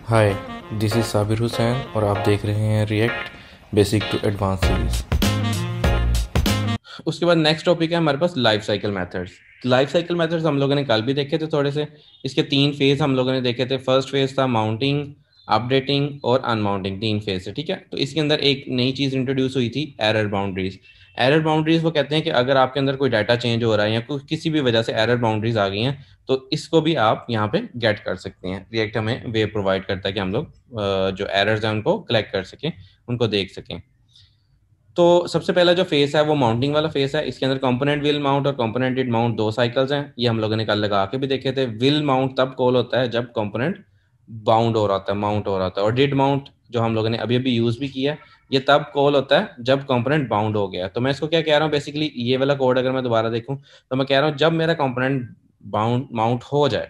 Hi, this is Sabir Hussain और आप देख रहे हैं React basic to advance series. उसके बाद नेक्स्ट टॉपिक है हमारे पास life cycle methods. Life cycle methods हम लोगों ने कल भी देखे थे थोड़े से। इसके 3 फेज़ हम लोगों ने देखे थे। फर्स्ट फेज़ था माउंटिंग, अपडेटिंग और अनमाउंटिंग, 3 फेज़ है, ठीक है। तो इसके अंदर एक नई चीज़ इंट्रोड्यूस हुई थी, एरर बाउंड्रीज। एरर बाउंड्रीज वो कहते हैं कि अगर आपके अंदर कोई डाटा चेंज हो रहा है या कोई किसी भी वजह से एरर बाउंड्रीज आ गई हैं, तो इसको भी आप यहाँ पे गेट कर सकते हैं। रिएक्ट हमें वे प्रोवाइड करता है कि हम लोग जो एरर्स हैं उनको कलेक्ट कर सकें, उनको देख सकें। तो सबसे पहला जो फेस है वो माउंटिंग वाला फेस है। इसके अंदर कंपोनेंट विल माउंट और कंपोनेंट डिड माउंट 2 साइकिल्स हैं। ये हम लोगों ने कल लगा के भी देखे थे। विल माउंट तब कॉल होता है जब कंपोनेंट बाउंड हो रहा होता है, माउंट हो रहा होता है, और डिड माउंट जो हम लोगों ने अभी अभी यूज भी किया है, ये तब कॉल होता है जब कंपोनेंट बाउंड हो गया। तो मैं इसको क्या कह रहा हूँ, बेसिकली ये वाला कोड अगर मैं दोबारा देखूँ तो मैं कह रहा हूँ जब मेरा कंपोनेंट बाउंड माउंट हो जाए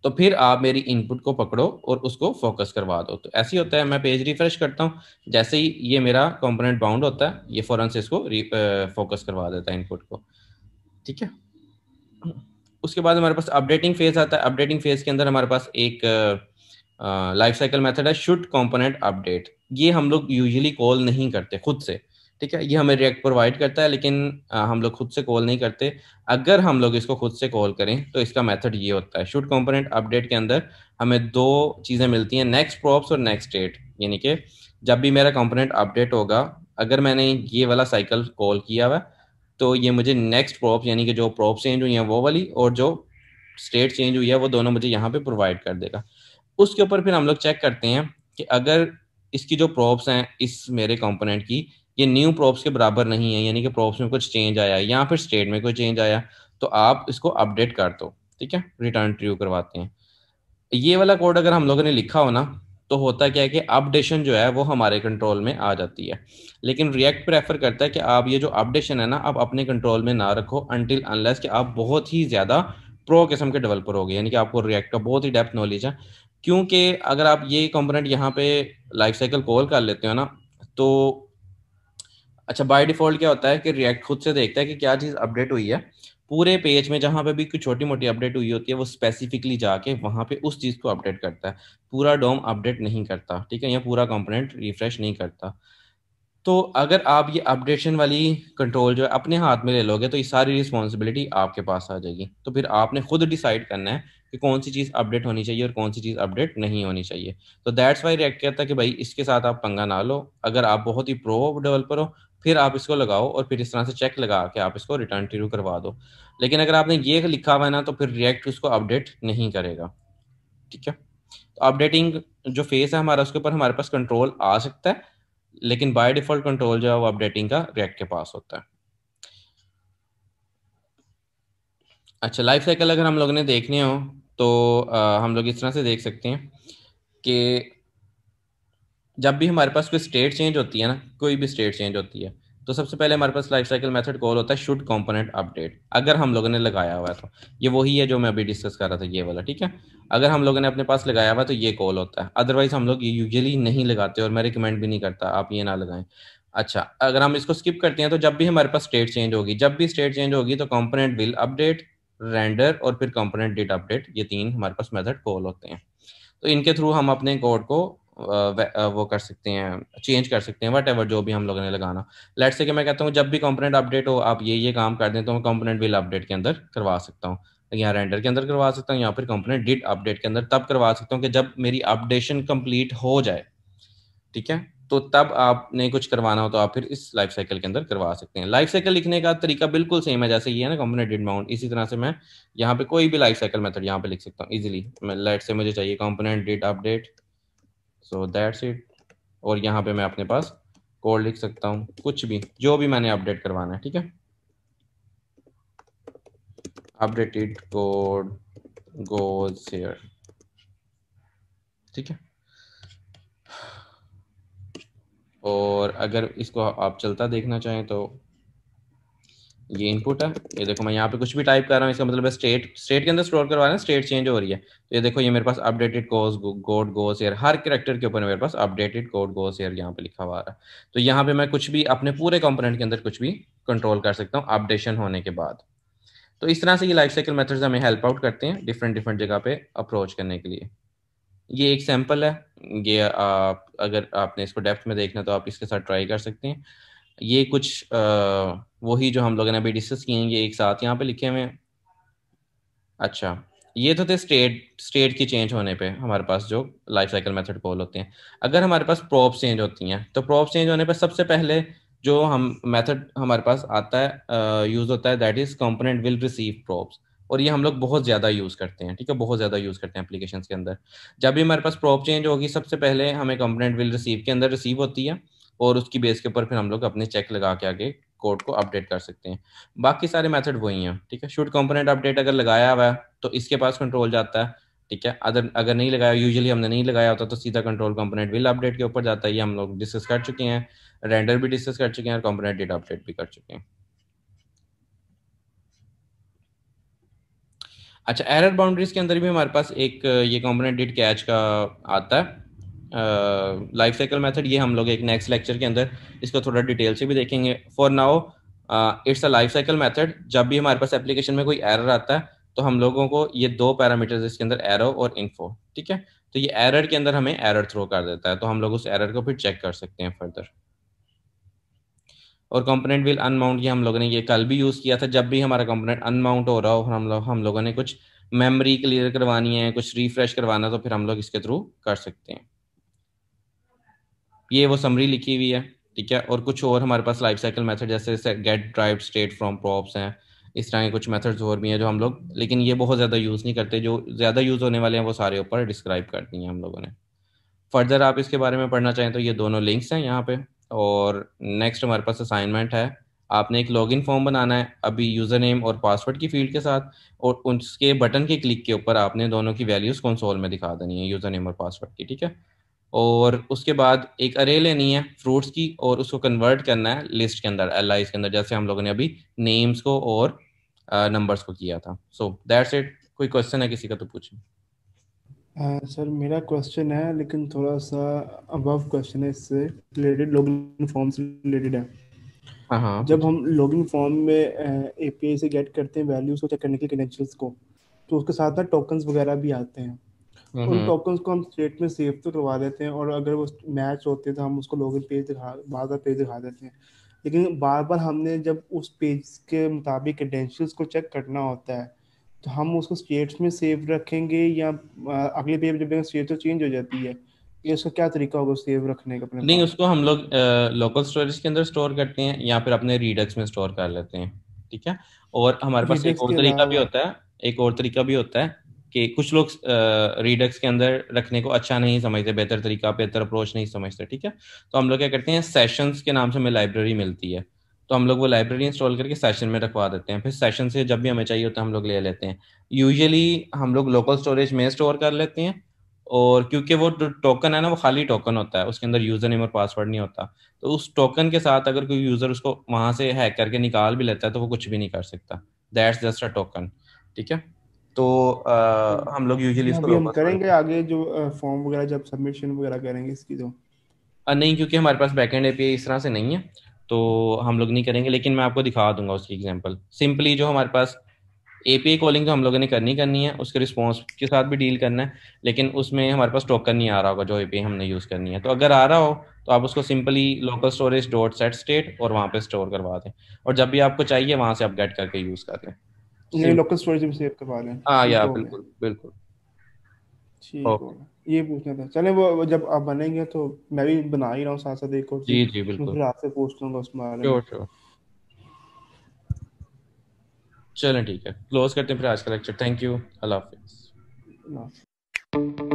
तो फिर आप मेरी इनपुट को पकड़ो और उसको फोकस करवा दो। तो ऐसे ही होता है। मैं पेज रिफ्रेश करता हूँ, जैसे ही ये मेरा कंपोनेंट बाउंड होता है ये फौरन से इसको फोकस करवा देता है इनपुट को, ठीक है। उसके बाद हमारे पास अपडेटिंग फेज आता है। अपडेटिंग फेज के अंदर हमारे पास एक लाइफ साइकिल मेथड है, शुड कंपोनेंट अपडेट। ये हम लोग यूजुअली कॉल नहीं करते खुद से, ठीक है। ये हमें रिएक्ट प्रोवाइड करता है, लेकिन हम लोग खुद से कॉल नहीं करते। अगर हम लोग इसको खुद से कॉल करें तो इसका मेथड ये होता है। शुड कंपोनेंट अपडेट के अंदर हमें 2 चीज़ें मिलती हैं, नेक्स्ट प्रॉप्स और नेक्स्ट स्टेट। यानी कि जब भी मेरा कंपोनेंट अपडेट होगा, अगर मैंने ये वाला साइकिल कॉल किया हुआ तो ये मुझे नेक्स्ट प्रॉप यानी कि जो प्रॉप चेंज हुई है वो वाली और जो स्टेट चेंज हुई है वो दोनों मुझे यहाँ पे प्रोवाइड कर देगा। उसके ऊपर फिर हम लोग चेक करते हैं कि अगर इसकी जो प्रॉप्स हैं इस मेरे कंपोनेंट की, ये न्यू प्रॉप्स के बराबर नहीं है, यानी कि प्रॉप्स में कुछ चेंज आया या फिर स्टेट में कोई चेंज आया, तो आप इसको अपडेट कर दो, ठीक है। रिटर्न ट्रू करवाते हैं। ये वाला कोड अगर हम लोगों ने लिखा हो ना, तो होता क्या है कि अपडेशन जो है वो हमारे कंट्रोल में आ जाती है। लेकिन रिएक्ट प्रेफर करता है कि आप ये जो अपडेशन है ना, आप अपने कंट्रोल में ना रखो अनटिल अनलेस कि आप बहुत ही ज़्यादा प्रो किस्म के डेवलपर हो गए, यानी कि आपको रिएक्ट का बहुत ही डेप्थ नॉलेज है। क्योंकि अगर आप ये कंपोनेंट यहाँ पे लाइफ साइकिल कॉल कर लेते हो ना, तो अच्छा बाय डिफॉल्ट क्या होता है कि रिएक्ट खुद से देखता है कि क्या चीज़ अपडेट हुई है। पूरे पेज में जहाँ पे भी कोई छोटी मोटी अपडेट हुई होती है वो स्पेसिफिकली जाके वहाँ पे उस चीज़ को अपडेट करता है। पूरा डोम अपडेट नहीं करता, ठीक है, या पूरा कंपोनेंट रिफ्रेश नहीं करता। तो अगर आप ये अपडेशन वाली कंट्रोल जो है अपने हाथ में ले लोगे तो ये सारी रिस्पॉन्सिबिलिटी आपके पास आ जाएगी। तो फिर आपने खुद डिसाइड करना है कि कौन सी चीज़ अपडेट होनी चाहिए और कौन सी चीज़ अपडेट नहीं होनी चाहिए। तो दैट्स वाई रिएक्ट कहता है कि भाई इसके साथ आप पंगा ना लो। अगर आप बहुत ही प्रो डेवलपर हो फिर आप इसको लगाओ और फिर इस तरह से चेक लगा के आप इसको रिटर्न ट्रू करवा दो। लेकिन अगर आपने ये लिखा हुआ है ना, तो फिर रिएक्ट उसको अपडेट नहीं करेगा, ठीक है। तो अपडेटिंग जो फेस है हमारा, उसके ऊपर हमारे पास कंट्रोल आ सकता है, लेकिन बाय डिफॉल्ट कंट्रोल जो है वो अपडेटिंग का रिएक्ट के पास होता है। अच्छा, लाइफ साइकिल अगर हम लोगों ने देखने हो तो हम लोग इस तरह से देख सकते हैं कि जब भी हमारे पास कोई स्टेट चेंज होती है ना, कोई भी स्टेट चेंज होती है, तो सबसे पहले हमारे पास लाइफ साइकिल मेथड कॉल होता है शुड कंपोनेंट अपडेट। अगर हम लोगों ने लगाया हुआ है तो ये वही है जो मैं अभी डिस्कस कर रहा था, ये वाला, ठीक है। अगर हम लोगों ने अपने पास लगाया हुआ है तो ये कॉल होता है। अदरवाइज हम लोग ये यूजुअली नहीं लगाते और मैं रिकमेंड भी नहीं करता आप ये ना लगाएं। अच्छा, अगर हम इसको स्किप करते हैं तो जब भी हमारे पास स्टेट चेंज होगी, जब भी स्टेट चेंज होगी तो कंपोनेंट विल अपडेट, रेंडर और फिर कंपोनेंट डिड अपडेट, ये 3 हमारे पास मेथड कॉल होते हैं। तो इनके थ्रू हम अपने कोड को वो कर सकते हैं, चेंज कर सकते हैं, वट एवर जो भी हम लोगों ने लगाना। लेट्स से कि मैं कहता हूँ जब भी कंपोनेंट अपडेट हो आप ये काम कर दें, तो मैं कंपोनेंट विल अपडेट के अंदर करवा सकता हूँ, या रेंडर के अंदर करवा सकता हूँ, या फिर कंपोनेंट डिड अपडेट के अंदर तब करवा सकता हूँ कि जब मेरी अपडेशन कंप्लीट हो जाए, ठीक है। तो तब आपने कुछ करवाना हो तो आप फिर इस लाइफ साइकिल के अंदर करवा सकते हैं। लाइफ साइकिल लिखने का तरीका बिल्कुल सेम है, जैसे ये है ना कंपोनेंट डिड माउंट, इसी तरह से मैं यहाँ पे कोई भी लाइफ साइकिल मेथड यहाँ पे लिख सकता हूँ इजीली। मैं लेट से मुझे चाहिए component did update, so that's it. और यहाँ पे मैं अपने पास कोड लिख सकता हूँ, कुछ भी जो भी मैंने अपडेट करवाना है, ठीक है। अपडेटेड कोड गोज हियर, ठीक है। और अगर इसको आप चलता देखना चाहें तो ये इनपुट है। ये देखो मैं यहाँ पे कुछ भी टाइप कर रहा हूँ, इसका मतलब है स्टेट के अंदर स्टोर करवा रहे हैं, स्टेट चेंज हो रही है। तो ये देखो ये मेरे पास अपडेटेड कोड गोस हियर, हर कैरेक्टर के ऊपर मेरे पास अपडेटेड कोड गोस हियर यहाँ पे लिखा हुआ है। तो यहाँ पे मैं कुछ भी अपने पूरे कंपोनेंट के अंदर कुछ भी कंट्रोल कर सकता हूँ अपडेशन होने के बाद। तो इस तरह से ये लाइफ साइकिल मेथड्स हमें हेल्प आउट करते हैं डिफरेंट डिफरेंट जगह पे अप्रोच करने के लिए। ये एक सैंपल है। ये आप अगर आपने इसको डेप्थ में देखना तो आप इसके साथ ट्राई कर सकते हैं। ये कुछ वही जो हम लोगों ने अभी डिस्कस किए हैं, ये एक साथ यहाँ पे लिखे हुए हैं। अच्छा, ये तो थे स्टेट स्टेट की चेंज होने पे हमारे पास जो लाइफ साइकिल मेथड कॉल होते हैं। अगर हमारे पास प्रॉप्स चेंज होती हैं तो प्रॉप्स चेंज होने पे सबसे पहले जो हम मेथड हमारे पास आता है यूज होता है, that is component will receive props. और ये हम लोग बहुत ज़्यादा यूज़ करते हैं, ठीक है, बहुत ज़्यादा यूज़ करते हैं एप्लीकेशन के अंदर। जब भी हमारे पास प्रॉप चेंज होगी सबसे पहले हमें कंपोनेंट विल रिसीव के अंदर रिसीव होती है, और उसकी बेस के ऊपर फिर हम लोग अपने चेक लगा के आगे कोड को अपडेट कर सकते हैं। बाकी सारे मेथड वही हैं, ठीक है। शुड कंपोनेंट अपडेट अगर लगाया हुआ है तो इसके पास कंट्रोल जाता है, ठीक है। अगर अगर नहीं लगाया, यूजुअली हमने नहीं लगाया होता, तो सीधा कंट्रोल कंपोनेंट विल अपडेट के ऊपर जाता है। ये हम लोग डिस्कस कर चुके हैं, रेंडर भी डिस्कस कर चुके हैं और कंपोनेंट डेटा अपडेट भी कर चुके हैं। अच्छा, एरर बाउंड्रीज के अंदर भी हमारे पास एक ये कंपोनेंट डिड कैच का आता है लाइफ साइकिल मेथड। ये हम लोग एक नेक्स्ट लेक्चर के अंदर इसको थोड़ा डिटेल से भी देखेंगे। For now it's a life cycle method. जब भी हमारे पास एप्लीकेशन में कोई एरर आता है तो हम लोगों को ये दो पैरामीटर्स इसके अंदर, एरो और इन्फो, ठीक है। तो ये एरर के अंदर हमें एरर थ्रो कर देता है, तो हम लोग उस एरर को फिर चेक कर सकते हैं फर्दर। और कंपोनेंट विल अनमाउंट, ये हम लोगों ने ये कल भी यूज़ किया था। जब भी हमारा कंपोनेंट अनमाउंट हो रहा हो और हम लोगों ने कुछ मेमोरी क्लियर करवानी है, कुछ रिफ्रेश करवाना, तो फिर हम लोग इसके थ्रू कर सकते हैं। ये वो समरी लिखी हुई है, ठीक है। और कुछ और हमारे पास लाइफ साइकिल मेथड जैसे get derived state from props हैं, इस तरह के कुछ मेथड्स और भी हैं जो हम लोग, लेकिन ये बहुत ज़्यादा यूज़ नहीं करते। जो ज़्यादा यूज़ होने वाले हैं वो सारे ऊपर डिस्क्राइब कर दिए हैं हम लोगों ने। फर्दर आप इसके बारे में पढ़ना चाहें तो ये दोनों लिंक्स हैं यहाँ पे। और नेक्स्ट हमारे पास असाइनमेंट है, आपने एक लॉगिन फॉर्म बनाना है अभी यूज़र नेम और पासवर्ड की फील्ड के साथ, और उसके बटन के क्लिक के ऊपर आपने दोनों की वैल्यूज़ कंसोल में दिखा देनी है, यूज़र नेम और पासवर्ड की, ठीक है। और उसके बाद एक अरे लेनी है फ्रूट्स की और उसको कन्वर्ट करना है लिस्ट के अंदर, एल के अंदर, जैसे हम लोगों ने अभी नेम्स को और नंबर्स को किया था। So that's it. कोई क्वेश्चन है किसी का तो पूछें। सर मेरा क्वेश्चन है, लेकिन थोड़ा सा अबव क्वेश्चन है, इससे रिलेटेड, लॉगिन फॉर्म से रिलेटेड है। हाँ हाँ, जब पूछें। हम लॉगिन फॉर्म में एपीआई से गेट करते हैं वैल्यूज को चेक करने के क्रेडेंशियल्स को, तो उसके साथ ना टोकन्स वगैरह भी आते हैं। उन हम्म। टोकन्स को हम स्टेट में सेव तो करवा देते हैं, और अगर वो मैच होते हैं तो हम उसको लॉगिन पेज दिखा, बार बार पेज दिखा देते हैं। लेकिन बार बार हमने जब उस पेज के मुताबिक क्रेडेंशियल्स को चेक करना होता है, तो हम उसको स्टेट्स में सेव रखेंगे, या अगले पेज जब स्टेट तो चेंज हो जाती है, ये उसका क्या तरीका होगा सेव रखने का अपने नहीं, पास? उसको हम लोग लोकल स्टोरेज के अंदर स्टोर करते हैं या फिर अपने रीडक्स में स्टोर कर लेते हैं, ठीक है। और हमारे पास एक रिडेक्स और के तरीका भी अलावा? होता है, एक और तरीका भी होता है कि कुछ लोग रीडक्स के अंदर रखने को अच्छा नहीं समझते, बेहतर तरीका, बेहतर अप्रोच नहीं समझते, ठीक है। तो हम लोग क्या करते हैं, सेशंस के नाम से हमें लाइब्रेरी मिलती है, तो हम लोग वो लाइब्रेरी इंस्टॉल करके सेशन में रखवा देते हैं, फिर सेशन से जब भी हमें चाहिए होता है हम लोग ले लेते हैं। यूजुअली हम लोग लोकल स्टोरेज में स्टोर कर लेते हैं, और क्योंकि वो टोकन है ना, वो खाली टोकन होता है, उसके अंदर यूजर नेम और पासवर्ड नहीं होता। तो उस टोकन के साथ अगर कोई यूजर उसको वहां से हैक करके निकाल भी लेता है तो वो कुछ भी नहीं कर सकता। दैट्स जस्ट अ टोकन, ठीक है। तो हम लोग यूजुअली ये इसको अभी हम लोकल स्टोरेज। करेंगे आगे जो फॉर्म वगैरह जब सबमिशन वगैरह करेंगे इसकी, तो नहीं, क्योंकि हमारे पास बैकएंड एपीआई इस तरह से नहीं है, तो हम लोग नहीं करेंगे। लेकिन मैं आपको दिखा दूंगा उसकी एग्जांपल। सिंपली जो हमारे पास एपीआई कॉलिंग तो हम लोगों ने करनी है, उसके रिस्पॉन्स के साथ भी डील करना है, लेकिन उसमें हमारे पास टोकन नहीं आ रहा होगा जो एपीआई हमने यूज़ करनी है। तो अगर आ रहा हो तो आप उसको simply local storage dot set state और वहाँ पे स्टोर करवा दें, और जब भी आपको चाहिए वहाँ से आप गेट करके यूज़ कर लें। ये सिंपल। लोकल स्टोरेज में सेव करवा लें, हाँ, ठीक या हो गया। बिल्कुल बिल्कुल। ठीक हो ओके। गया, ये पूछना था। चले वो जब आप बनेंगे तो मैं भी बना ही रहा हूँ साथ साथ एक और जी चीज़, जी मैं बिल्कुल। फिर आपसे पूछ लूंगा उस बारे में। Sure sure. चलें, ठीक है, क्लोज करते हैं फिर आज का लेक्चर। Thank you. अल्लाह हाफिज़। ना।